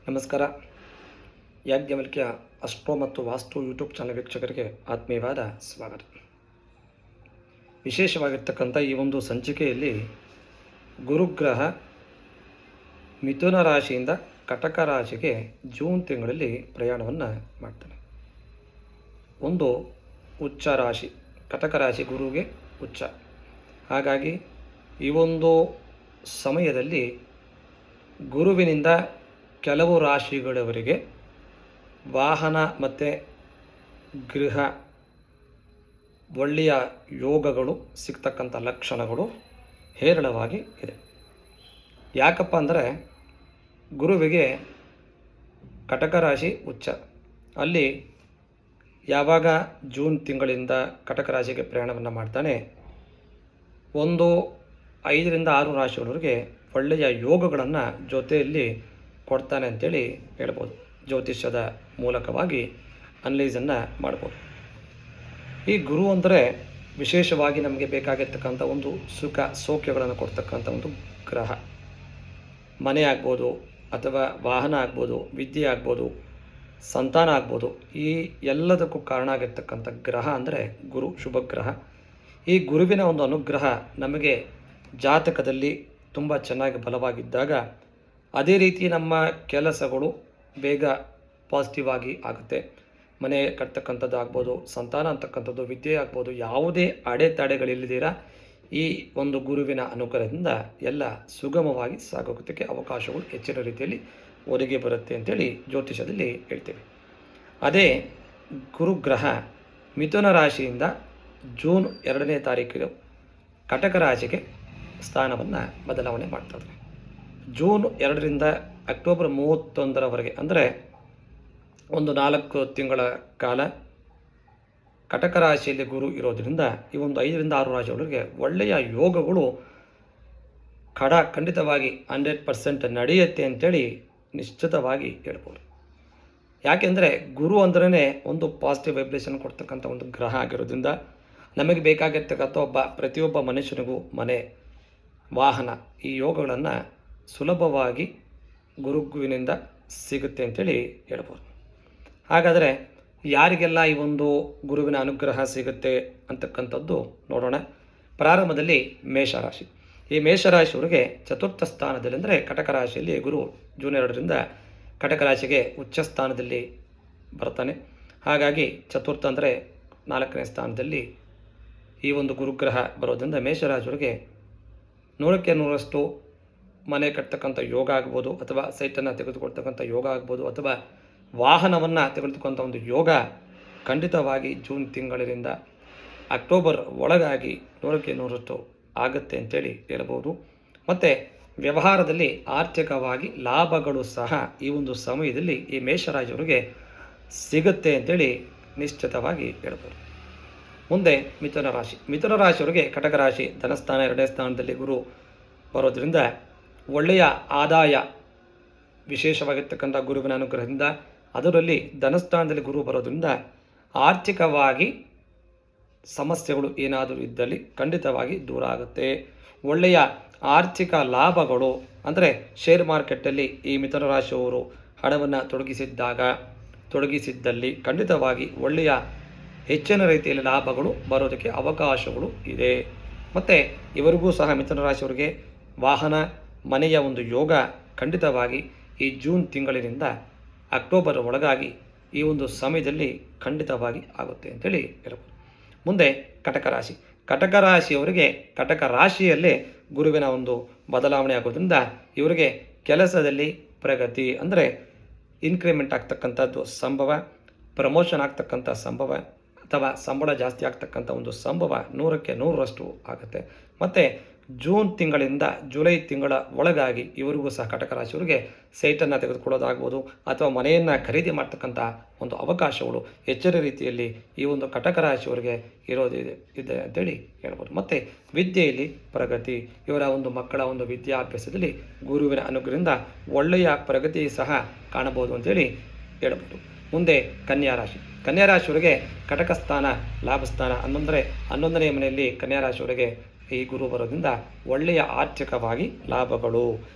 ನಮಸ್ಕಾರ. ಯಾಜ್ಞವಲ್ಕ್ಯ ಅಸ್ಟ್ರೋ ಮತ್ತು ವಾಸ್ತು YouTube channel ವೀಕ್ಷಕರಿಗೆ ಆತ್ಮೀಯವಾದ ಸ್ವಾಗತ. ವಿಶೇಷವಾಗಿರ್ತಕ್ಕಂಥ ಈ ಒಂದು ಸಂಚಿಕೆಯಲ್ಲಿ ಗುರುಗ್ರಹ ಮಿಥುನ ರಾಶಿಯಿಂದ ಕಟಕ ರಾಶಿಗೆ ಜೂನ್ ತಿಂಗಳಲ್ಲಿ ಪ್ರಯಾಣವನ್ನು ಮಾಡ್ತಾನೆ. ಒಂದು ಉಚ್ಚ ರಾಶಿ, ಕಟಕ ರಾಶಿ ಗುರುವಿಗೆ ಉಚ್ಚ. ಹಾಗಾಗಿ ಈ ಒಂದು ಸಮಯದಲ್ಲಿ ಗುರುವಿನಿಂದ ಕೆಲವು ರಾಶಿಗಳವರಿಗೆ ವಾಹನ ಮತ್ತು ಗೃಹ ಒಳ್ಳೆಯ ಯೋಗಗಳು ಸಿಗ್ತಕ್ಕಂಥ ಲಕ್ಷಣಗಳು ಹೇರಳವಾಗಿ ಇದೆ. ಯಾಕಪ್ಪ ಅಂದರೆ ಗುರುವಿಗೆ ಕಟಕ ರಾಶಿ ಉಚ್ಚ. ಅಲ್ಲಿ ಯಾವಾಗ ಜೂನ್ ತಿಂಗಳಿಂದ ಕಟಕ ರಾಶಿಗೆ ಪ್ರಯಾಣವನ್ನು ಮಾಡ್ತಾನೆ, ಒಂದು 5 ರಿಂದ 6 ರಾಶಿಯವರಿಗೆ ಒಳ್ಳೆಯ ಯೋಗಗಳನ್ನು ಜೊತೆಯಲ್ಲಿ ಕೊಡ್ತಾನೆ ಅಂತೇಳಿ ಹೇಳ್ಬೋದು. ಜ್ಯೋತಿಷ್ಯದ ಮೂಲಕವಾಗಿ ಅನಲೈಸನ್ನು ಮಾಡ್ಬೋದು. ಈ ಗುರು ಅಂದರೆ ವಿಶೇಷವಾಗಿ ನಮಗೆ ಬೇಕಾಗಿರ್ತಕ್ಕಂಥ ಒಂದು ಸುಖ ಸೌಖ್ಯಗಳನ್ನು ಕೊಡ್ತಕ್ಕಂಥ ಒಂದು ಗ್ರಹ. ಮನೆ ಆಗ್ಬೋದು, ಅಥವಾ ವಾಹನ ಆಗ್ಬೋದು, ವಿದ್ಯೆ ಆಗ್ಬೋದು, ಸಂತಾನ ಆಗ್ಬೋದು. ಈ ಎಲ್ಲದಕ್ಕೂ ಕಾರಣ ಆಗಿರ್ತಕ್ಕಂಥ ಗ್ರಹ ಅಂದರೆ ಗುರು, ಶುಭ ಗ್ರಹ. ಈ ಗುರುವಿನ ಒಂದು ಅನುಗ್ರಹ ನಮಗೆ ಜಾತಕದಲ್ಲಿ ತುಂಬ ಚೆನ್ನಾಗಿ ಬಲವಾಗಿದ್ದಾಗ ಅದೇ ರೀತಿ ನಮ್ಮ ಕೆಲಸಗಳು ಬೇಗ ಪಾಸಿಟಿವ್ ಆಗಿ ಆಗುತ್ತೆ. ಮನೆ ಕಟ್ತಕ್ಕಂಥದ್ದು ಆಗ್ಬೋದು, ಸಂತಾನ ಅಂತಕ್ಕಂಥದ್ದು, ವಿದ್ಯೆ ಆಗ್ಬೋದು, ಯಾವುದೇ ಅಡೆತಡೆಗಳಿಲ್ಲದಿರ ಈ ಒಂದು ಗುರುವಿನ ಅನುಗ್ರಹದಿಂದ ಎಲ್ಲ ಸುಗಮವಾಗಿ ಸಾಗೋದಕ್ಕೆ ಅವಕಾಶಗಳು ಹೆಚ್ಚಿನ ರೀತಿಯಲ್ಲಿ ಒದಗಿ ಬರುತ್ತೆ ಅಂತೇಳಿ ಜ್ಯೋತಿಷದಲ್ಲಿ ಹೇಳ್ತೇವೆ. ಅದೇ ಗುರುಗ್ರಹ ಮಿಥುನ ರಾಶಿಯಿಂದ ಜೂನ್ 2ನೇ ತಾರೀಕಿಗೆ ಕಟಕ ರಾಶಿಗೆ ಸ್ಥಾನವನ್ನು ಬದಲಾವಣೆ ಮಾಡ್ತಾರೆ. ಜೂನ್ 2ರಿಂದ ಅಕ್ಟೋಬರ್ 31ರವರೆಗೆ ಅಂದರೆ ಒಂದು 4 ತಿಂಗಳ ಕಾಲ ಕಟಕ ರಾಶಿಯಲ್ಲಿ ಗುರು ಇರೋದರಿಂದ ಈ ಒಂದು 5 ರಿಂದ 6 ರಾಶಿಯವರಿಗೆ ಒಳ್ಳೆಯ ಯೋಗಗಳು ಖಂಡಿತವಾಗಿ 100% ನಡೆಯುತ್ತೆ ಅಂತೇಳಿ ನಿಶ್ಚಿತವಾಗಿ ಹೇಳ್ಬೋದು. ಯಾಕೆಂದರೆ ಗುರು ಅಂದ್ರೇ ಒಂದು ಪಾಸಿಟಿವ್ ವೈಬ್ರೇಷನ್ ಕೊಡ್ತಕ್ಕಂಥ ಒಂದು ಗ್ರಹ ಆಗಿರೋದ್ರಿಂದ ನಮಗೆ ಬೇಕಾಗಿರ್ತಕ್ಕಂಥ ಪ್ರತಿಯೊಬ್ಬ ಮನುಷ್ಯನಿಗೂ ಮನೆ, ವಾಹನ, ಈ ಯೋಗಗಳನ್ನು ಸುಲಭವಾಗಿ ಗುರುವಿನಿಂದ ಸಿಗುತ್ತೆ ಅಂತೇಳಿ ಹೇಳ್ಬೋದು. ಹಾಗಾದರೆ ಯಾರಿಗೆಲ್ಲ ಈ ಒಂದು ಗುರುವಿನ ಅನುಗ್ರಹ ಸಿಗುತ್ತೆ ಅಂತಕ್ಕಂಥದ್ದು ನೋಡೋಣ. ಪ್ರಾರಂಭದಲ್ಲಿ ಮೇಷರಾಶಿ. ಈ ಮೇಷರಾಶಿಯವರಿಗೆ ಚತುರ್ಥ ಸ್ಥಾನದಲ್ಲಿ ಅಂದರೆ ಕಟಕ ರಾಶಿಯಲ್ಲಿ ಗುರು ಜೂನ್ 2ರಿಂದ ಕಟಕ ರಾಶಿಗೆ ಉಚ್ಚ ಸ್ಥಾನದಲ್ಲಿ ಬರ್ತಾನೆ. ಹಾಗಾಗಿ ಚತುರ್ಥ ಅಂದರೆ 4ನೇ ಸ್ಥಾನದಲ್ಲಿ ಈ ಒಂದು ಗುರುಗ್ರಹ ಬರೋದ್ರಿಂದ ಮೇಷರಾಶಿಯವರಿಗೆ 100ಕ್ಕೆ 100ರಷ್ಟು ಮನೆ ಕಟ್ತಕ್ಕಂಥ ಯೋಗ ಆಗ್ಬೋದು, ಅಥವಾ ಸೈಟನ್ನು ತೆಗೆದುಕೊಳ್ತಕ್ಕಂಥ ಯೋಗ ಆಗ್ಬೋದು, ಅಥವಾ ವಾಹನವನ್ನು ತೆಗೆದುಕೊಂಥ ಒಂದು ಯೋಗ ಖಂಡಿತವಾಗಿ ಜೂನ್ ತಿಂಗಳಿಂದ ಅಕ್ಟೋಬರ್ ಒಳಗಾಗಿ 100ಕ್ಕೆ 100ರಷ್ಟು ಆಗುತ್ತೆ ಅಂತೇಳಿ ಹೇಳ್ಬೋದು. ಮತ್ತು ವ್ಯವಹಾರದಲ್ಲಿ ಆರ್ಥಿಕವಾಗಿ ಲಾಭಗಳು ಸಹ ಈ ಒಂದು ಸಮಯದಲ್ಲಿ ಈ ಮೇಷರಾಶಿಯವರಿಗೆ ಸಿಗುತ್ತೆ ಅಂತೇಳಿ ನಿಶ್ಚಿತವಾಗಿ ಹೇಳ್ಬೋದು. ಮುಂದೆ ಮಿಥುನ ರಾಶಿ. ಮಿಥುನ ರಾಶಿಯವರಿಗೆ ಕಟಕ ರಾಶಿ ಧನಸ್ಥಾನ 2ನೇ ಸ್ಥಾನದಲ್ಲಿ ಗುರು ಬರೋದ್ರಿಂದ ಒಳ್ಳೆಯ ಆದಾಯ, ವಿಶೇಷವಾಗಿರ್ತಕ್ಕಂಥ ಗುರುವಿನ ಅನುಗ್ರಹದಿಂದ, ಅದರಲ್ಲಿ ಧನಸ್ಥಾನದಲ್ಲಿ ಗುರು ಬರೋದ್ರಿಂದ ಆರ್ಥಿಕವಾಗಿ ಸಮಸ್ಯೆಗಳು ಏನಾದರೂ ಇದ್ದಲ್ಲಿ ಖಂಡಿತವಾಗಿ ದೂರ ಆಗುತ್ತೆ. ಒಳ್ಳೆಯ ಆರ್ಥಿಕ ಲಾಭಗಳು ಅಂದರೆ ಶೇರ್ ಮಾರ್ಕೆಟಲ್ಲಿ ಈ ಮಿಥುನ ರಾಶಿಯವರು ಹಣವನ್ನು ತೊಡಗಿಸಿದ್ದಲ್ಲಿ ಖಂಡಿತವಾಗಿ ಒಳ್ಳೆಯ ಹೆಚ್ಚಿನ ರೀತಿಯಲ್ಲಿ ಲಾಭಗಳು ಬರೋದಕ್ಕೆ ಅವಕಾಶಗಳು ಇದೆ. ಮತ್ತು ಇವರಿಗೂ ಸಹ ಮಿಥುನ ರಾಶಿಯವರಿಗೆ ವಾಹನ, ಮನೆಯ ಒಂದು ಯೋಗ ಖಂಡಿತವಾಗಿ ಈ ಜೂನ್ ತಿಂಗಳಿನಿಂದ ಅಕ್ಟೋಬರ್ ಒಳಗಾಗಿ ಈ ಒಂದು ಸಮಯದಲ್ಲಿ ಖಂಡಿತವಾಗಿ ಆಗುತ್ತೆ ಅಂತೇಳಿ ಹೇಳ್ಬೋದು. ಮುಂದೆ ಕಟಕ ರಾಶಿ. ಕಟಕ ರಾಶಿಯವರಿಗೆ ಕಟಕ ರಾಶಿಯಲ್ಲೇ ಗುರುವಿನ ಒಂದು ಬದಲಾವಣೆ ಆಗೋದ್ರಿಂದ ಇವರಿಗೆ ಕೆಲಸದಲ್ಲಿ ಪ್ರಗತಿ ಅಂದರೆ ಇನ್ಕ್ರಿಮೆಂಟ್ ಆಗ್ತಕ್ಕಂಥದ್ದು ಸಂಭವ, ಪ್ರಮೋಷನ್ ಆಗ್ತಕ್ಕಂಥ ಸಂಭವ, ಅಥವಾ ಸಂಬಳ ಜಾಸ್ತಿ ಆಗ್ತಕ್ಕಂಥ ಒಂದು ಸಂಭವ 100ಕ್ಕೆ 100ರಷ್ಟು ಆಗುತ್ತೆ. ಮತ್ತು ಜೂನ್ ತಿಂಗಳಿಂದ ಜುಲೈ ತಿಂಗಳ ಒಳಗಾಗಿ ಇವರಿಗೂ ಸಹ ಕಟಕ ರಾಶಿಯವರಿಗೆ ಸೈಟನ್ನು ತೆಗೆದುಕೊಳ್ಳೋದಾಗ್ಬೋದು, ಅಥವಾ ಮನೆಯನ್ನು ಖರೀದಿ ಮಾಡ್ತಕ್ಕಂಥ ಒಂದು ಅವಕಾಶಗಳು ಹೆಚ್ಚಿನ ರೀತಿಯಲ್ಲಿ ಈ ಒಂದು ಕಟಕ ರಾಶಿಯವರಿಗೆ ಇದೆ ಅಂತೇಳಿ ಹೇಳ್ಬೋದು. ಮತ್ತು ವಿದ್ಯೆಯಲ್ಲಿ ಪ್ರಗತಿ, ಇವರ ಒಂದು ಮಕ್ಕಳ ಒಂದು ವಿದ್ಯಾಭ್ಯಾಸದಲ್ಲಿ ಗುರುವಿನ ಅನುಗ್ರಹದಿಂದ ಒಳ್ಳೆಯ ಪ್ರಗತಿ ಸಹ ಕಾಣಬಹುದು ಅಂತೇಳಿ ಹೇಳ್ಬೋದು. ಮುಂದೆ ಕನ್ಯಾ ರಾಶಿ. ಕನ್ಯಾ ರಾಶಿಯವರಿಗೆ ಕಟಕ ಸ್ಥಾನ ಲಾಭಸ್ಥಾನ 11ನೇ ಮನೆಯಲ್ಲಿ ಕನ್ಯಾ ರಾಶಿಯವರಿಗೆ ಈ ಗುರು ಬರೋದ್ರಿಂದ ಒಳ್ಳೆಯ ಆರ್ಥಿಕವಾಗಿ ಲಾಭಗಳು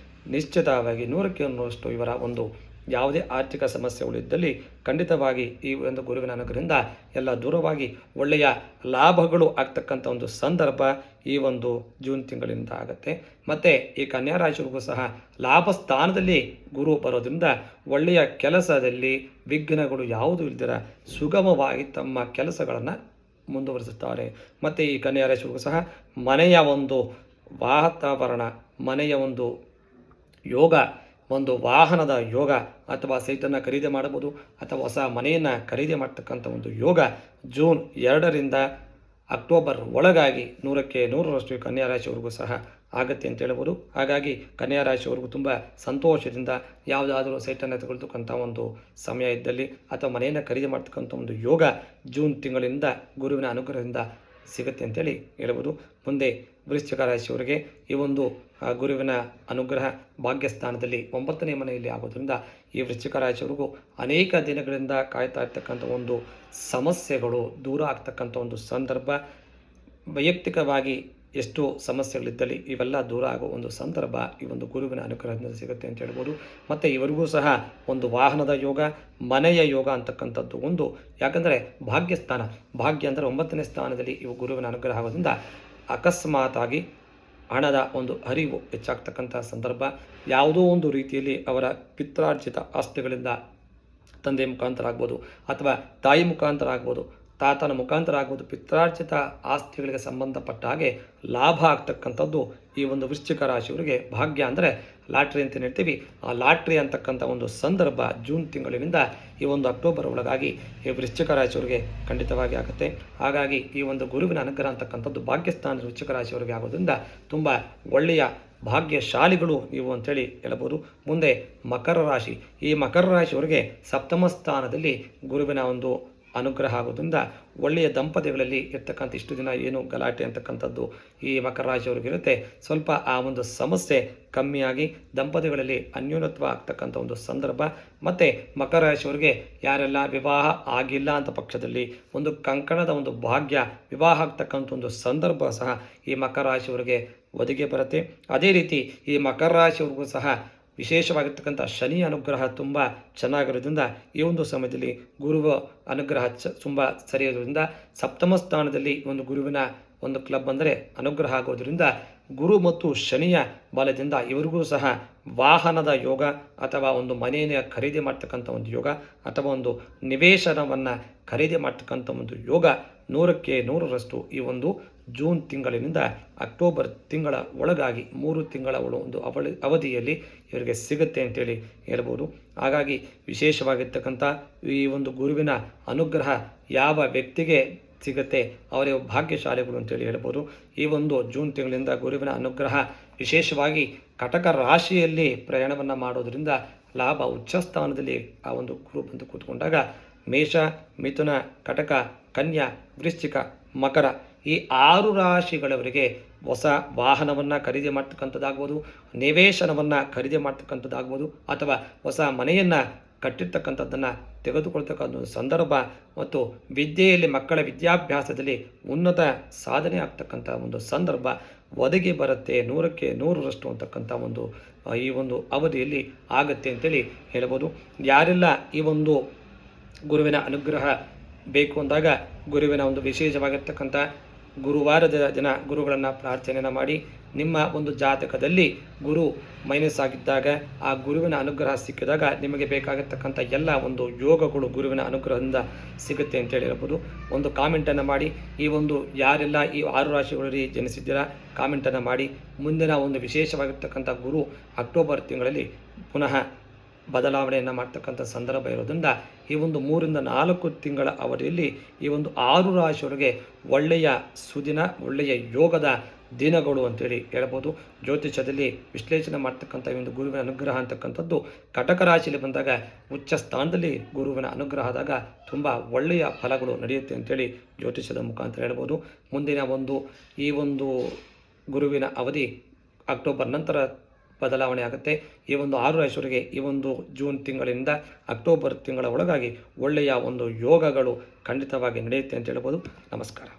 ನಿಶ್ಚಿತವಾಗಿ 100ಕ್ಕೆ 100ರಷ್ಟು ಇವರ ಒಂದು ಯಾವುದೇ ಆರ್ಥಿಕ ಸಮಸ್ಯೆಗಳು ಇದ್ದಲ್ಲಿ ಖಂಡಿತವಾಗಿ ಈ ಒಂದು ಗುರುವಿನ ಅನುಗ್ರಹದಿಂದ ಎಲ್ಲ ದೂರವಾಗಿ ಒಳ್ಳೆಯ ಲಾಭಗಳು ಆಗ್ತಕ್ಕಂಥ ಒಂದು ಸಂದರ್ಭ ಈ ಒಂದು ಜೂನ್ ತಿಂಗಳಿಂದ ಆಗುತ್ತೆ. ಮತ್ತು ಈ ಕನ್ಯಾ ರಾಶಿಯವರಿಗೂ ಸಹ ಲಾಭ ಸ್ಥಾನದಲ್ಲಿ ಗುರು ಬರೋದ್ರಿಂದ ಒಳ್ಳೆಯ ಕೆಲಸದಲ್ಲಿ ವಿಘ್ನಗಳು ಯಾವುದೂ ಇಲ್ದಿರ ಸುಗಮವಾಗಿ ತಮ್ಮ ಕೆಲಸಗಳನ್ನು ಮುಂದುವರಿಸುತ್ತಾರೆ. ಮತ್ತು ಈ ಕನ್ಯಾ ರಾಶಿಯವರಿಗೂ ಸಹ ಮನೆಯ ಒಂದು ವಾತಾವರಣ, ಮನೆಯ ಒಂದು ಯೋಗ, ಒಂದು ವಾಹನದ ಯೋಗ ಅಥವಾ ಸೈಟನ್ನು ಖರೀದಿ ಮಾಡಬಹುದು ಅಥವಾ ಹೊಸ ಮನೆಯನ್ನು ಖರೀದಿ ಮಾಡ್ತಕ್ಕಂಥ ಒಂದು ಯೋಗ ಜೂನ್ 2ರಿಂದ ಅಕ್ಟೋಬರ್ ಒಳಗಾಗಿ 100ಕ್ಕೆ 100ರಷ್ಟು ಕನ್ಯಾ ರಾಶಿಯವರೆಗೂ ಸಹ ಆಗುತ್ತೆ ಅಂತ ಹೇಳ್ಬೋದು. ಹಾಗಾಗಿ ಕನ್ಯಾ ರಾಶಿಯವರೆಗೂ ತುಂಬ ಸಂತೋಷದಿಂದ ಯಾವುದಾದರೂ ಸೈಟನ್ನು ತೆಗೆದುಕೊಂಥ ಒಂದು ಸಮಯ ಇದ್ದಲ್ಲಿ ಅಥವಾ ಮನೆಯನ್ನು ಖರೀದಿ ಮಾಡ್ತಕ್ಕಂಥ ಒಂದು ಯೋಗ ಜೂನ್ ತಿಂಗಳಿಂದ ಗುರುವಿನ ಅನುಗ್ರಹದಿಂದ ಸಿಗುತ್ತೆ ಅಂತೇಳಿ ಹೇಳ್ಬೋದು. ಮುಂದೆ ವೃಶ್ಚಿಕ ರಾಶಿಯವರಿಗೆ ಈ ಒಂದು ಗುರುವಿನ ಅನುಗ್ರಹ ಭಾಗ್ಯಸ್ಥಾನದಲ್ಲಿ 9ನೇ ಮನೆಯಲ್ಲಿ ಆಗೋದ್ರಿಂದ ಈ ವೃಶ್ಚಿಕ ರಾಶಿಯವರಿಗೂ ಅನೇಕ ದಿನಗಳಿಂದ ಕಾಯ್ತಾ ಇರ್ತಕ್ಕಂಥ ಒಂದು ಸಮಸ್ಯೆಗಳು ದೂರ ಆಗ್ತಕ್ಕಂಥ ಒಂದು ಸಂದರ್ಭ, ವೈಯಕ್ತಿಕವಾಗಿ ಎಷ್ಟು ಸಮಸ್ಯೆಗಳಿದ್ದಲ್ಲಿ ಇವೆಲ್ಲ ದೂರ ಆಗೋ ಒಂದು ಸಂದರ್ಭ ಈ ಒಂದು ಗುರುವಿನ ಅನುಗ್ರಹದಿಂದ ಸಿಗುತ್ತೆ ಅಂತ ಹೇಳ್ಬೋದು. ಮತ್ತು ಇವರಿಗೂ ಸಹ ಒಂದು ವಾಹನದ ಯೋಗ, ಮನೆಯ ಯೋಗ ಅಂತಕ್ಕಂಥದ್ದು ಒಂದು, ಯಾಕಂದರೆ ಭಾಗ್ಯಸ್ಥಾನ, ಭಾಗ್ಯ ಅಂದರೆ 9ನೇ ಸ್ಥಾನದಲ್ಲಿ ಇವು ಗುರುವಿನ ಅನುಗ್ರಹ ಆಗೋದ್ರಿಂದ ಅಕಸ್ಮಾತಾಗಿ ಹಣದ ಒಂದು ಅರಿವು ಹೆಚ್ಚಾಗ್ತಕ್ಕಂಥ ಸಂದರ್ಭ, ಯಾವುದೋ ಒಂದು ರೀತಿಯಲ್ಲಿ ಅವರ ಪಿತ್ರಾರ್ಜಿತ ಆಸ್ತಿಗಳಿಂದ ತಂದೆ ಮುಖಾಂತರ ಆಗ್ಬೋದು ಅಥವಾ ತಾಯಿ ಮುಖಾಂತರ ಆಗ್ಬೋದು, ತಾತನ ಮುಖಾಂತರ ಆಗ್ಬೋದು, ಪಿತ್ರಾರ್ಜಿತ ಆಸ್ತಿಗಳಿಗೆ ಸಂಬಂಧಪಟ್ಟ ಹಾಗೆ ಲಾಭ ಆಗ್ತಕ್ಕಂಥದ್ದು ಈ ಒಂದು ವೃಶ್ಚಿಕ ರಾಶಿಯವರಿಗೆ ಭಾಗ್ಯ ಅಂದರೆ ಲಾಟ್ರಿ ಅಂತ ಹೇಳ್ತೀವಿ. ಆ ಲಾಟ್ರಿ ಅಂತಕ್ಕಂಥ ಒಂದು ಸಂದರ್ಭ ಜೂನ್ ತಿಂಗಳಿನಿಂದ ಈ ಒಂದು ಅಕ್ಟೋಬರ್ ಒಳಗಾಗಿ ಈ ವೃಶ್ಚಿಕ ರಾಶಿಯವರಿಗೆ ಖಂಡಿತವಾಗಿ ಆಗುತ್ತೆ. ಹಾಗಾಗಿ ಈ ಒಂದು ಗುರುವಿನ ಅನುಗ್ರಹ ಅಂತಕ್ಕಂಥದ್ದು ಭಾಗ್ಯಸ್ಥಾನ ವೃಶ್ಚಿಕ ರಾಶಿಯವರಿಗೆ ಆಗೋದ್ರಿಂದ ತುಂಬ ಒಳ್ಳೆಯ ಭಾಗ್ಯಶಾಲಿಗಳು ನೀವು ಅಂಥೇಳಿ ಹೇಳ್ಬೋದು. ಮುಂದೆ ಮಕರ ರಾಶಿ, ಈ ಮಕರ ರಾಶಿಯವರಿಗೆ 7ಮ ಸ್ಥಾನದಲ್ಲಿ ಗುರುವಿನ ಒಂದು ಅನುಗ್ರಹ ಆಗೋದ್ರಿಂದ ಒಳ್ಳೆಯ ದಂಪತಿಗಳಲ್ಲಿ ಇರ್ತಕ್ಕಂಥ ಇಷ್ಟು ದಿನ ಏನು ಗಲಾಟೆ ಅಂತಕ್ಕಂಥದ್ದು ಈ ಮಕರ ರಾಶಿಯವರಿಗಿರುತ್ತೆ, ಸ್ವಲ್ಪ ಆ ಒಂದು ಸಮಸ್ಯೆ ಕಮ್ಮಿಯಾಗಿ ದಂಪತಿಗಳಲ್ಲಿ ಅನ್ಯೋನ್ಯತ್ವ ಆಗ್ತಕ್ಕಂಥ ಒಂದು ಸಂದರ್ಭ. ಮತ್ತು ಮಕರ ರಾಶಿಯವರಿಗೆ ಯಾರೆಲ್ಲ ವಿವಾಹ ಆಗಿಲ್ಲ ಅಂತ ಪಕ್ಷದಲ್ಲಿ ಒಂದು ಕಂಕಣದ ಒಂದು ಭಾಗ್ಯ, ವಿವಾಹ ಆಗ್ತಕ್ಕಂಥ ಒಂದು ಸಂದರ್ಭ ಸಹ ಈ ಮಕರ ರಾಶಿಯವರಿಗೆ ಒದಗಿ ಬರುತ್ತೆ. ಅದೇ ರೀತಿ ಈ ಮಕರ ರಾಶಿಯವರಿಗೂ ಸಹ ವಿಶೇಷವಾಗಿರ್ತಕ್ಕಂಥ ಶನಿ ಅನುಗ್ರಹ ತುಂಬ ಚೆನ್ನಾಗಿರೋದ್ರಿಂದ ಈ ಒಂದು ಸಮಯದಲ್ಲಿ ಗುರುವ ಅನುಗ್ರಹ ತುಂಬ ಸರಿಯೋದ್ರಿಂದ 7ಮ ಸ್ಥಾನದಲ್ಲಿ ಒಂದು ಗುರುವಿನ ಒಂದು ಕ್ಲಬ್ ಅಂದರೆ ಅನುಗ್ರಹ ಆಗೋದ್ರಿಂದ ಗುರು ಮತ್ತು ಶನಿಯ ಬಲದಿಂದ ಇವರಿಗೂ ಸಹ ವಾಹನದ ಯೋಗ ಅಥವಾ ಒಂದು ಮನೆಯನ್ನು ಖರೀದಿ ಮಾಡ್ತಕ್ಕಂಥ ಒಂದು ಯೋಗ ಅಥವಾ ಒಂದು ನಿವೇಶನವನ್ನು ಖರೀದಿ ಮಾಡ್ತಕ್ಕಂಥ ಒಂದು ಯೋಗ 100ಕ್ಕೆ 100ರಷ್ಟು ಈ ಒಂದು ಜೂನ್ ತಿಂಗಳಿನಿಂದ ಅಕ್ಟೋಬರ್ ತಿಂಗಳ ಒಳಗಾಗಿ 3 ತಿಂಗಳ ಒಂದು ಅವಧಿಯಲ್ಲಿ ಇವರಿಗೆ ಸಿಗುತ್ತೆ ಅಂತೇಳಿ ಹೇಳ್ಬೋದು. ಹಾಗಾಗಿ ವಿಶೇಷವಾಗಿರ್ತಕ್ಕಂಥ ಈ ಒಂದು ಗುರುವಿನ ಅನುಗ್ರಹ ಯಾವ ವ್ಯಕ್ತಿಗೆ ಸಿಗುತ್ತೆ ಅವರೇ ಭಾಗ್ಯಶಾಲಿಗಳು ಅಂತೇಳಿ ಹೇಳ್ಬೋದು. ಈ ಒಂದು ಜೂನ್ ತಿಂಗಳಿಂದ ಗುರುವಿನ ಅನುಗ್ರಹ ವಿಶೇಷವಾಗಿ ಕಟಕ ರಾಶಿಯಲ್ಲಿ ಪ್ರಯಾಣವನ್ನು ಮಾಡೋದರಿಂದ ಲಾಭ ಉಚ್ಚಸ್ಥಾನದಲ್ಲಿ ಆ ಒಂದು ಗುರು ಬಂದು ಕೂತ್ಕೊಂಡಾಗ ಮೇಷ, ಮಿಥುನ, ಕಟಕ, ಕನ್ಯಾ, ವೃಶ್ಚಿಕ, ಮಕರ ಈ 6 ರಾಶಿಗಳವರಿಗೆ ಹೊಸ ವಾಹನವನ್ನು ಖರೀದಿ ಮಾಡ್ತಕ್ಕಂಥದ್ದಾಗ್ಬೋದು, ನಿವೇಶನವನ್ನು ಖರೀದಿ ಮಾಡ್ತಕ್ಕಂಥದ್ದಾಗ್ಬೋದು ಅಥವಾ ಹೊಸ ಮನೆಯನ್ನು ಕಟ್ಟಿರ್ತಕ್ಕಂಥದ್ದನ್ನು ತೆಗೆದುಕೊಳ್ತಕ್ಕಂಥ ಸಂದರ್ಭ ಮತ್ತು ವಿದ್ಯೆಯಲ್ಲಿ ಮಕ್ಕಳ ವಿದ್ಯಾಭ್ಯಾಸದಲ್ಲಿ ಉನ್ನತ ಸಾಧನೆ ಆಗ್ತಕ್ಕಂಥ ಒಂದು ಸಂದರ್ಭ ಒದಗಿ ಬರುತ್ತೆ 100ಕ್ಕೆ 100ರಷ್ಟು ಅಂತಕ್ಕಂಥ ಒಂದು ಈ ಒಂದು ಅವಧಿಯಲ್ಲಿ ಆಗುತ್ತೆ ಅಂತೇಳಿ ಹೇಳ್ಬೋದು. ಯಾರೆಲ್ಲ ಈ ಒಂದು ಗುರುವಿನ ಅನುಗ್ರಹ ಬೇಕು ಅಂದಾಗ ಗುರುವಿನ ಒಂದು ವಿಶೇಷವಾಗಿರ್ತಕ್ಕಂಥ ಗುರುವಾರದ ದಿನ ಗುರುಗಳನ್ನು ಪ್ರಾರ್ಥನೆಯನ್ನು ಮಾಡಿ, ನಿಮ್ಮ ಒಂದು ಜಾತಕದಲ್ಲಿ ಗುರು ಮೈನಸ್ ಆಗಿದ್ದಾಗ ಆ ಗುರುವಿನ ಅನುಗ್ರಹ ಸಿಕ್ಕಿದಾಗ ನಿಮಗೆ ಬೇಕಾಗಿರ್ತಕ್ಕಂಥ ಎಲ್ಲ ಒಂದು ಯೋಗಗಳು ಗುರುವಿನ ಅನುಗ್ರಹದಿಂದ ಸಿಗುತ್ತೆ ಅಂತೇಳಿ ಹೇಳ್ಬೋದು. ಒಂದು ಕಾಮೆಂಟನ್ನು ಮಾಡಿ, ಈ ಒಂದು ಯಾರೆಲ್ಲ ಈ 6 ರಾಶಿಗಳಲ್ಲಿ ಜನಿಸಿದ್ದೀರಾ ಕಾಮೆಂಟನ್ನು ಮಾಡಿ. ಮುಂದಿನ ಒಂದು ವಿಶೇಷವಾಗಿರ್ತಕ್ಕಂಥ ಗುರು ಅಕ್ಟೋಬರ್ ತಿಂಗಳಲ್ಲಿ ಪುನಃ ಬದಲಾವಣೆಯನ್ನು ಮಾಡ್ತಕ್ಕಂಥ ಸಂದರ್ಭ ಇರೋದ್ರಿಂದ ಈ ಒಂದು 3ರಿಂದ 4 ತಿಂಗಳ ಅವಧಿಯಲ್ಲಿ ಈ ಒಂದು 6 ರಾಶಿಯವರಿಗೆ ಒಳ್ಳೆಯ ಸುದಿನ, ಒಳ್ಳೆಯ ಯೋಗದ ದಿನಗಳು ಅಂತೇಳಿ ಹೇಳ್ಬೋದು. ಜ್ಯೋತಿಷ್ಯದಲ್ಲಿ ವಿಶ್ಲೇಷಣೆ ಮಾಡ್ತಕ್ಕಂಥ ಈ ಒಂದು ಗುರುವಿನ ಅನುಗ್ರಹ ಅಂತಕ್ಕಂಥದ್ದು ಕಟಕ ರಾಶಿಯಲ್ಲಿ ಬಂದಾಗ ಉಚ್ಚ ಸ್ಥಾನದಲ್ಲಿ ಗುರುವಿನ ಅನುಗ್ರಹ ಆದಾಗ ತುಂಬ ಒಳ್ಳೆಯ ಫಲಗಳು ನಡೆಯುತ್ತೆ ಅಂತೇಳಿ ಜ್ಯೋತಿಷ್ಯದ ಮುಖಾಂತರ ಹೇಳ್ಬೋದು. ಮುಂದಿನ ಒಂದು ಈ ಒಂದು ಗುರುವಿನ ಅವಧಿ ಅಕ್ಟೋಬರ್ ನಂತರ ಬದಲಾವಣೆ ಆಗುತ್ತೆ. ಈ ಒಂದು 6 ರಾಶಿಯವರಿಗೆ ಈ ಒಂದು ಜೂನ್ ತಿಂಗಳಿಂದ ಅಕ್ಟೋಬರ್ ತಿಂಗಳ ಒಳಗಾಗಿ ಒಳ್ಳೆಯ ಒಂದು ಯೋಗಗಳು ಖಂಡಿತವಾಗಿ ನಡೆಯುತ್ತೆ ಅಂತ ಹೇಳ್ಬೋದು. ನಮಸ್ಕಾರ.